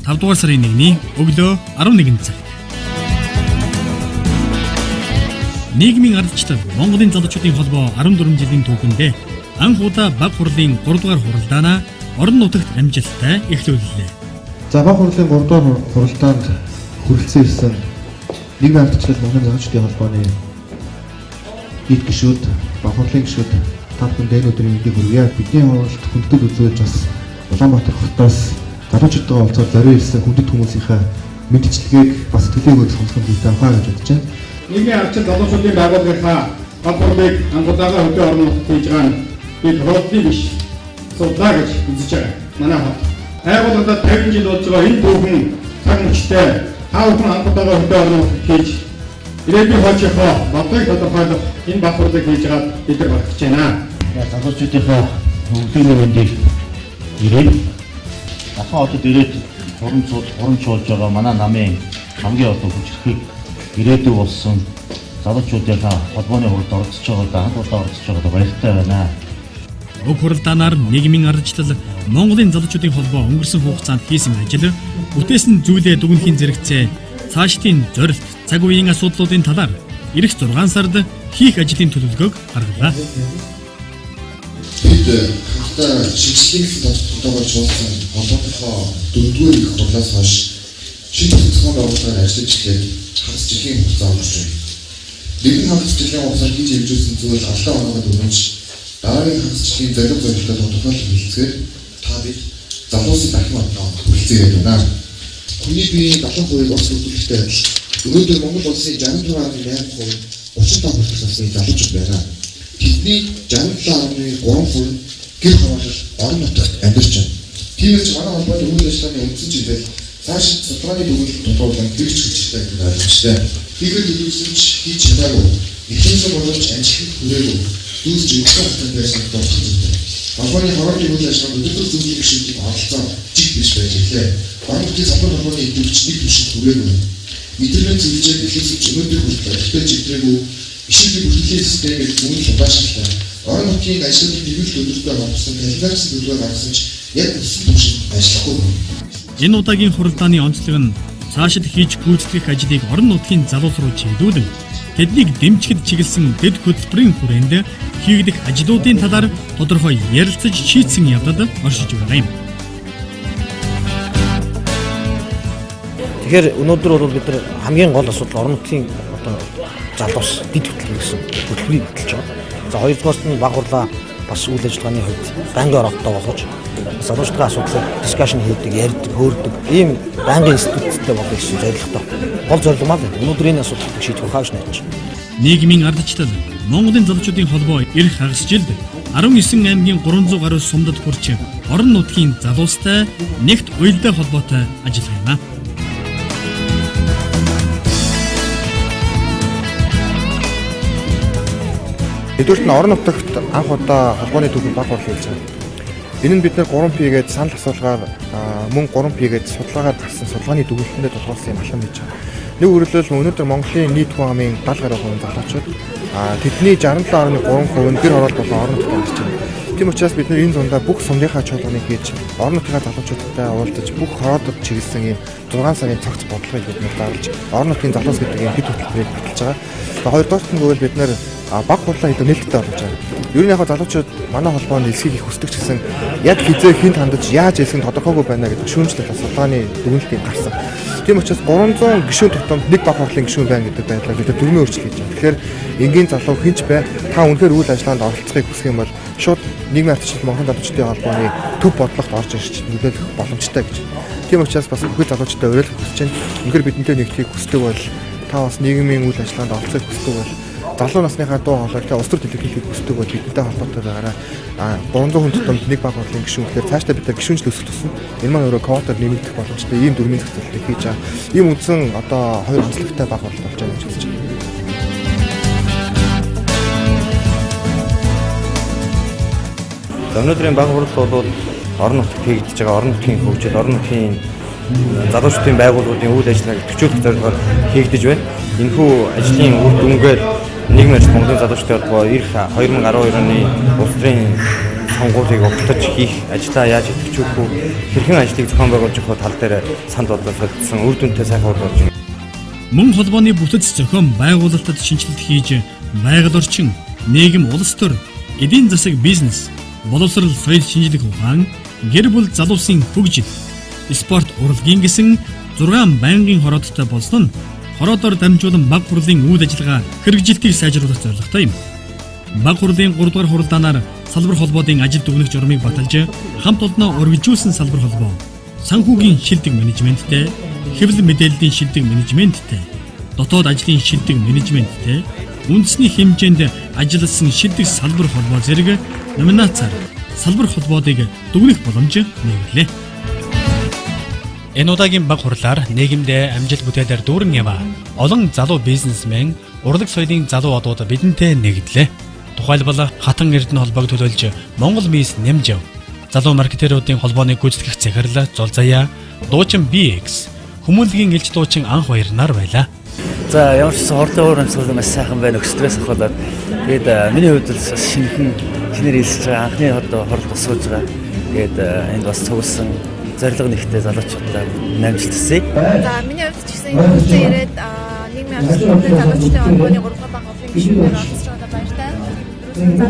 5 дугаар сарын 1-ний өглөө 11 цаг. Нийгмийн ардчлал Монголын залуучуудын холбоо 14 жилийн түүхэндээ анх удаа баг хурлын 3 дугаар хуралдаанаа орон нутагт амжилттай эхлүүллээ. За баг хурлын 3 дугаар хуралдаанд хүрэлцэн ирсэн нийгмийн ардчлал Монголын залуучуудын холбооны нийт гишүүд, баг хурлын гишүүд та бүхэнд энэ өдрийн мэндийг хүргье. Бидний хуралд хүндэт үзүүлж бас Улаанбаатар хотоос залуучуудтайгаа уулзаад зориулсан ирсэн хүндэт хүмүүсийнхээ мэдчилгээг бас төлөөгөөс сонсох хэрэгтэй хаа гэж бодож байна. Нийгмийн ардчлал залуучуудын байгууллагынхаа баг хурлыг анхудаага хөдөө орон нутагт хийж байгаа нь бид хуралдын биш судлаа гэж үзэж байгаа. Манай хот байгууллагад 50 жил болж байгаа энэ түүхэн цаг мөчтэй та бүхэн анхудаага хөдөө орон нутагт хийж ирээдүйн хойчийнхоо бодлогыг тодорхойлох энэ баг хурлыг хийж байгаа бид нар багтж байна. Залуучуудынхаа хөгжлийн мэндийг ирээд дахин одод ирээд хуран суулж байгаа манай намын хамгийн олон хүчрхийг ирээдүй болсон залуучуудынхаа холбооны хуралд оролцож байгаадаа анх удаа оролцож байгаадаа баяртай байна. Уг хуралдаанаар нийгмийн ардчлал Монголын залуучуудын холбоо өнгөрсөн хугацаанд хийсэн ажил, бүтээсэн зүйлээ дүгнэхийн зэрэгцээ, цаашдын зорилт, цаг үеийн асуудлуудын талаар эх 6 сард хийх ажлын төлөвлөгөөг гаргалаа. Бид хамтдаа шийдвэрлэлийн тодорхойлж болсон холбооныхоо 4-р их хурлаас хойш шийдвэрлэх зохион байгуулалтаар ажиллаж эхлээд хагас жилийн хугацаа өнгөрч байна. Нэгэн хагас жилийн хугацаанд хийж хэмжүүлсэн зүйл аллаа оногод өрнөж дараагийн хагас жилийн зорилго зорилттой тодорхойлох хэлцгээр та бид залуусыг дахин одноо хүрэлцээгээд байна. Хүний биеийн 70% ус хөдөлгөөнтэй адил өнөөдөр Монгол улсын 66.8% 35% насны залуучууд байна. Тэдний 67.3% гэр хороолол орон нутагт амьдарч байна. Тиймээс манай холбооны үйл ажиллагааны үндсэн чиглэл цааш судалгааны төвлөрөлд тодруулан хэрэгж хэлжтэй гэдэг ойлгомжтой. Тиймээс төлөвлөсөж хийж чадаагүй. Ихэнх боломж амжилт хүрээгүй. Дүүс жигтэй хатан байсан дуртай зүйл. Холбооны хорооны үйл ажиллагаанд өдөр зөвлөлийн гишүүдийн оролцоо жиг биш байж ирлээ. Орон нутгийн салбар холбооны идэвхжнийг түвшин хүрээгүй. Мэдрэмж зөвлөж эхлүүлж өнөөдөр хүртэл ихтэй чиглэлгүй ишүүдийн бүртгэлийн системийг үнэн удаашралтай. Орон нутгийн ажлуудын төвлөрөлт өдөртөө хамтсан калькуляц төлөвлөгөө гаргасан ч яг өссөн түвшин ажиллахгүй. Энэ удаагийн хуралдааны онцлог нь цаашид хийж гүйцэтгэх ажлыг орон нутгийн залуус руу чиглүүлэн тэднийг дэмжихэд чиглэсэн дэд хөтөлбөрийн хүрээнд хийгдэх ажлуудын талаар тодорхой ярилцаж шийдсэн явдад оршиж байгаа юм. Тэгэхээр өнөөдөр бол бид нар хамгийн гол асуудал орон нутгийн залуус дэд хөтлөл гэсэн хөтөлбөрийг хөтлөж байгаа. За хоёрдугаарт нь баг хурлаа бас үйл ажиллагааны хувьд байнгын оролттой болгож залуучдын асуудлыг дискшн хийдэг, ярьдаг, хөөрдөг ийм байнгын институттэй болох гэсэн зорилготой. Гол зорилго маань өнөөдөр энэ асуудлыг шийдэх хааш найдаж. Нийгмийн ардчлал Монголын залуучуудын холбоо эх хагас жилд 19 аймгийн 300 гаруй сумдад хүрч орон нутгийн залуустай нэгт уялдаа холбоотой ажиллана. Эдгээрт нь орон нутагт анх удаа холбооны түүхийг баг хурлын хэлж байгаа. Энэ нь бид нар 3P гээд санал асуулгаар мөн 3P гээд судалгаагаар гарсан судалгааны дүгнэлтэнд тодорхойлсон юм алхам хийж байгаа. Нэг үргэлжлэл өнөөдөр Монголын нийт хүн амын 70 гаруй хувийн залуучууд тэдний 67.3% нь гэр хороолт болон орон нутагт амьдарч байна. Тийм учраас бид нар энэ зундаа бүх сумдынхаа чуулганыг хийж орон нутгийн залуучуудтай уулзаж бүх хороодод чиглэсэн ийм 6 сарын цогц бодлогыг бид нар дарлаж орон нутгийн залуус гэдэг ийм хэд хөтөлбөрийг баталж байгаа. Хоёрдугаарт нь гэвэл бид нар баг хурлаа хэд нээлттэй болж байгаа. Ер нь яг залуучууд манай холбоонд элсгийг их хүсдэг ч гэсэн яг хизээ хинт хандаж яаж хэлэх нь тодорхойгүй байна гэдэг шүүмжлэл судалгааны дүгнэлтийг гарсан. Тийм учраас 300 гишүүн тутамд нэг баг хурлын гишүүн байна гэдэг байдлаар бид дөрмийн өөрчлөлт хийж байгаа. Тэгэхээр энгийн залуу хинч бай та үнэхээр үйл ажиллагаанд оролцохыг хүсэх юм бол шууд нийгмийн ардчлал Монголын залуучдын холбооны төв бодлогот орж ирж нөлөөлөх боломжтой гэж. Тийм учраас бас бүхэл залуучдаа уриалах хүсэж байна. Үнэхээр бидэнтэй нэгдхийг хүсдэг бол та бас нийгмийн үйл ажиллагаанд оролцохыг хүсдэг бол залуу насныхаа дуу хоолойтой улс төр дэлгэхийг хүсдэг бол бидэнтэй холбоотой байгаараа 300 хүн тутамд нэг баг хурлын гишүүн гэхээр цаашдаа бид нар гишүүнжил өсөх тусам энэ маань өөрөө квотаар нэмэгдэх боломжтой ийм дөрмийн зохицуултыг хийж байгаа. Ийм үндсэн одоо хоёр онцлогтой баг хурлал болж байгаа гэж үзэж байна. Өнөөдрийн баг хурлал бол орон нутагт хийгдэж байгаа орон нутгийн хөгжил, орон нутгийн залуучдын байгууллагуудын үйл ажиллагааг төвчүүлэх зорилгоор хийгдэж байна. Энэхүү ажлын үр дүнгээр нийгмийн Монголын залуучдын холбоо 2012 оны улс төрийн сонгуулийг огтож хийх ажлаа яаж идэвхжүүлэх вэ? Хэрхэн ажлыг зохион байгуулж явах тал дээр санд бодлоо солилцсон үр дүнтэй сайхан болж байна. Мөн холбооны бүтэц зохион байгуулалтад шинжилэлт хийж байгаль орчин, нийгэм, улс төр, эдийн засаг, бизнес, боловсрол, соёл шинжлэх ухаан, гэр бүл, залуусын хөгжил, спорт, урлагийн гэсэн 6 байнгын хороодтой болсон нь хороодоор дамжуулан баг хурлын үйл ажиллагаа хэрэгжилтийг сайжруулах зорилготой юм. Баг хурлын 3 дугаар хуралдаанаар салбар холбоодын ажил дүгнэх журмыг баталж хамт олоноо өргөжүүлсэн салбар холбоо санхүүгийн шилдэг менежменттэй, хэвлэл мэдээллийн шилдэг менежменттэй, дотоод ажлын шилдэг менежменттэй, үндэсний хэмжээнд ажилласан шилдэг салбар холбоо зэрэг номинацаар салбар холбоодыг дүгнэх боломж нэрлээ. Энэ удаагийн баг хурлаар нийгэмдээ амжилт бүтээлээр дүүрэн яваа олон залуу бизнесмен, урлаг соёлын залуу одууд бидэнтэй нэгдлээ. Тухайлбал Хатан Эрдэнэ холбоог төлөөлж Монгол мис нэмжав, залуу маркетеруудын холбооны гүйцэтгэх захирал Зул Заяа, дуучин BX, хүмүүнлэгийн элч дуучин Анх Баяр нар байлаа. За ямар ч хорлын уур амьсгал маш сайхан байна, стресс ахуулаад. Тэгээд миний хувьд бол шинээр хэлсэж байгаа анхны хорлол тусгаж байгаа. Тэгээд энд бас цугсан зорилго нэгтэй залуучуудаа намжилт хүсье. За миний хувьд ч гэсэн энэ үедээ ирээд нийгмийн арчилгааны залуучдын холбооны 3 дахь баг хорлын гишүүнээр оролцож байгаа баяртай. Ямар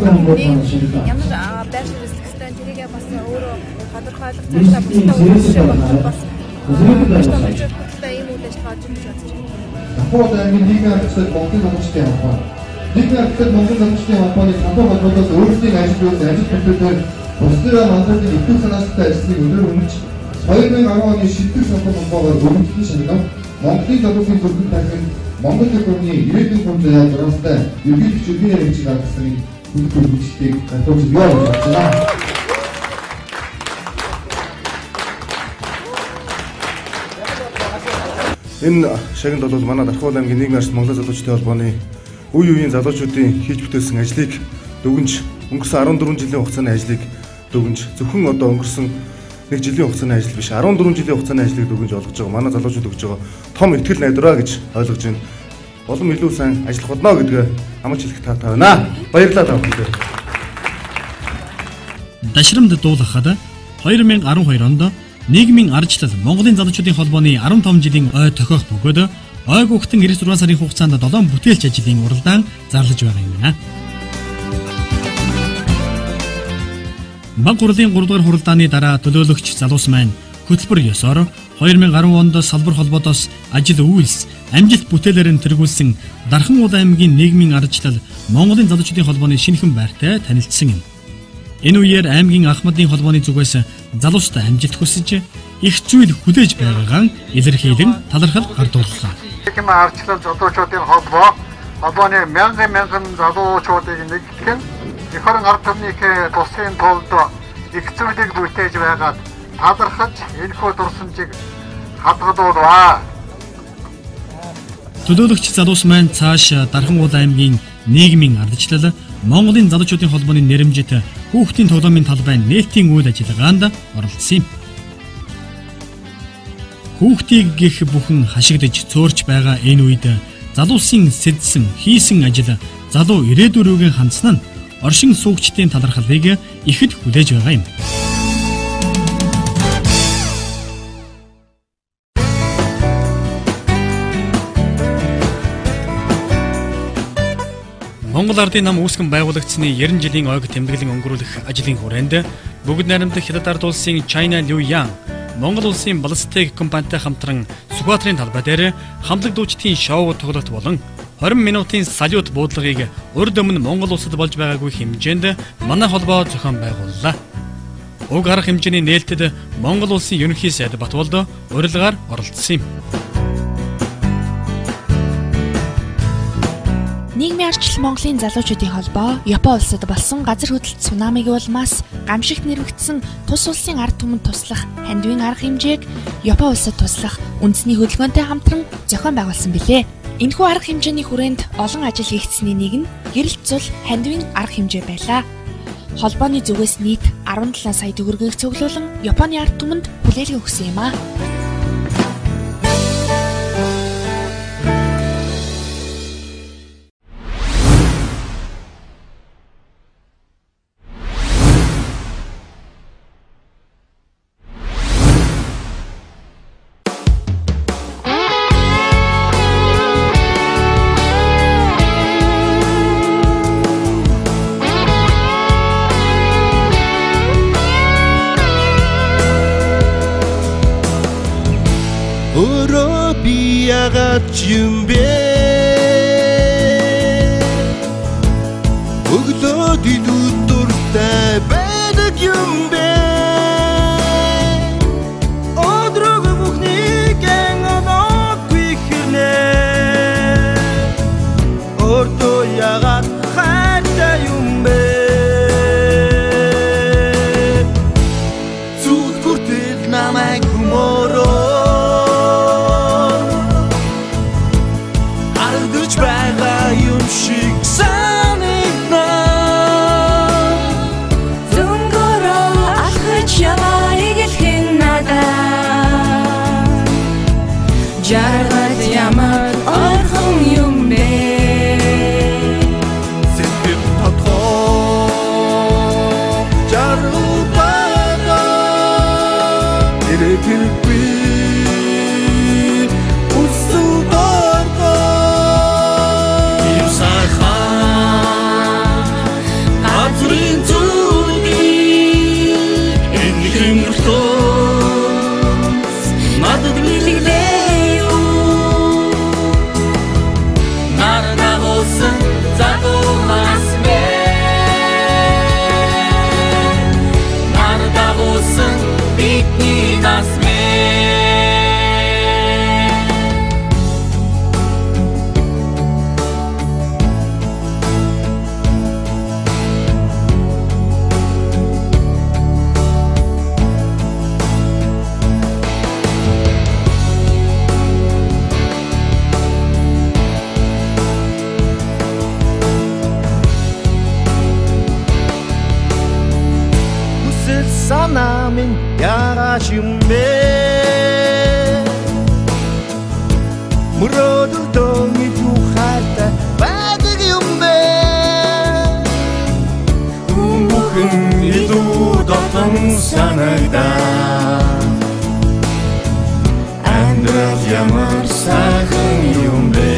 байр суурь эзлэхтэй тэрийгээ бас өөрөө тодорхойлох цаашдаа бүсдээ үйлчлэх болох бас баштамжтай ийм үйл ажиллагаа хийж байна. Ахуйд аймгийн нийгмийн арчилгааны Монголын залуучдын холбоо. Нийгмийн арчилгааны Монголын залуучдын холбооны хамт холбоодоос өөрсдийн ажил хөдөлгөөнөөр бусдаа мандрын идэвх санаастай ажлыг өндөр үнэлж 2010 оны шилдэг салбар холбоогоор өргөжлөн шинжилгээ Монголын залуучдын зөвлөлт тархинд Монгол төвийн ирээдүйн хүн заяа дурастай ерөнхий чөлөөний хэрэгжил гаргасан хүндрэл хүчтэйг гатууж явж байна. Энэ шагнад бол манай Дархуул аймгийн нийгмийн арчил Монголын залуучдын холбооны үе үеийн залуучуудын хийж бүтээсэн ажлыг дүгнж өнгөрсөн 14 жилийн хугацааны ажлыг дүгнж зөвхөн одоо өнгөрсөн 1 жилийн хугацааны ажил биш 14 жилийн хугацааны ажлыг дүгнж олгож байгаа манай залуучууд өгж байгаа том ихтгэл найдвараа гэж ойлгож байна. Улам илүү сайн ажиллах болно гэдгээ амлаж хэлэх таатай байна. Баярлалаа та бүхэнд. Дашрамд дуулахад 2012 онд нийгмийн ардчлал Монголын залуучуудын холбооны 15 жилийн ой тохиох бөгөөд ой гүгтэн 96 сарын хугацаанд 7 бүтээлч ажлын уралдаан зарлаж байгаа юм. Баг хурлын 3 дугаар хуралдааны дараа төлөөлөгч залуус маань хөтөлбөр ёсоор 2010 онд салбар холбоодоос ажил үйлс амжилт бүтээлээр нь тэргүүлсэн Дархан уул аймгийн нийгмийн ардчлал Монголын залуучуудын холбооны шинэхэн байртай танилцсан юм. Энэ үеэр аймгийн Ахмадын холбооны зүгээс залуустай амжилт хүсэж их зүйл хүлээж байгаагаа илэрхийлэн талархал гардууллаа. Нийгмийн ардчлал залуучуудын холбооны мянган залуучуудыг нэгтгэн их орон ард түмнийхээ тусын тулд их зүйлийг бүтээж байгаад талархаж энэхүү дурсамжийг хадгалуулваа. Төлөөлөгч залуус маань цааш Дархан уул аймгийн нийгмийн ардчлал Монголын залуучуудын холбооны нэрэмжит хүүхдийн тоглоомын талбай нээлтийн үйл ажиллагаанд оролцсон юм. Хүүхдийг гих бүхэн хашигдж цөөрч байгаа энэ үед залуусын сэдсэн хийсэн ажил залуу ирээдүйн рүүгээ хандсан нь оршин суугчдын талархлыг ихэд хүлээж байгаа юм. Монгол Ардын нам үүсгэн байгуулагдсны 90 жилийн ойг тэмдэглэн өнгөрүүлэх ажлын хүрээнд бүгд найрамдах Хятад ард улсын China Liu Yang, Монгол улсын Балстик компанитай хамтран Сүхбаатарын талбай дээр хамтлаг дуучдын шоу тоглолт болон 20 минутын салют буудлагыг урд өмнө Монгол улсад болж байгаагүй хэмжээнд манай холбоо зохион байгууллаа. Уг арга хэмжээний нээлтэд Монгол улсын ерөнхий сайд Батболд урилгаар оролцсон юм. Нийгмийн арчил Монголын залуучуудын холбоо Япон улсад болсон газар хөдлөлт цунамиг улмаас гамшигт нэрвэгдсэн тус улсын ард түмэнд туслах хандивын арга хэмжээг Япон улсад туслах үндэсний хөдөлгөөнтэй хамтран зохион байгуулсан билээ. Энэхүү арга хэмжээний хүрээнд олон ажил хийгдсэний нэг нь гэрэлт зул хандивын арга хэмжээ байлаа. Холбооны зүгээс нийт 17 сая төгрөгийг цуглуулан Японы ард түмэнд хүлээлгээ өгсөн юм а. өөрөө би яагаад юм бэ? Өглөөд идүүд дуртай байдаг юм бэ? Өдрөг бүхнийг ангаагүй хэрнэ. Өөртөө яагаад хайртай юм бэ? Зүг хүртэл намайг хүмөрөө Ардж байгаа юм шиг санагдана. Зүнгөрөө алхаж яваарыг хэлхэн надад. Жаргал ямар орхон юм бэ? Сэтгэл тодгоо жаргал байгаа. Тэрэггүй үсэл доргоо. Им сайхан газрын зүрхий энэ хэмрэлтөөс надад билгэлээ юу? Нарнагосон загуунаас бэ. Нарнагосон бидний нас бэ. Хүсэл санаа минь яагаад юм бэ? Мөрөөдөлтөө мэдүү хайртай байдаг юм бэ? Бүхэн илүү дотон санагдаа. Амьдрал ямар сайхан юм бэ?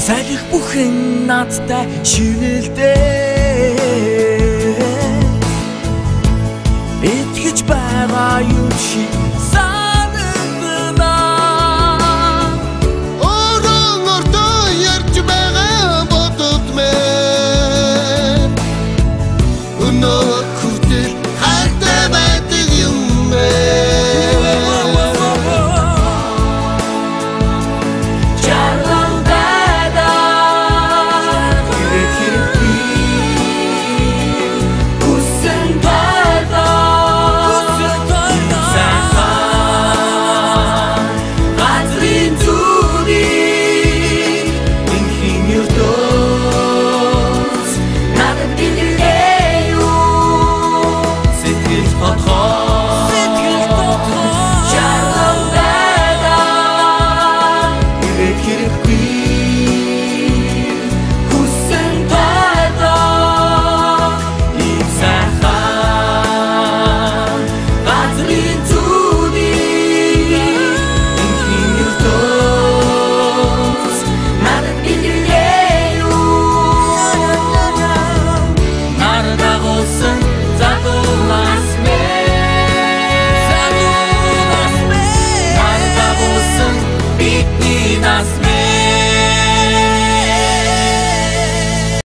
Салих бүхэн надтай шинэлдээ.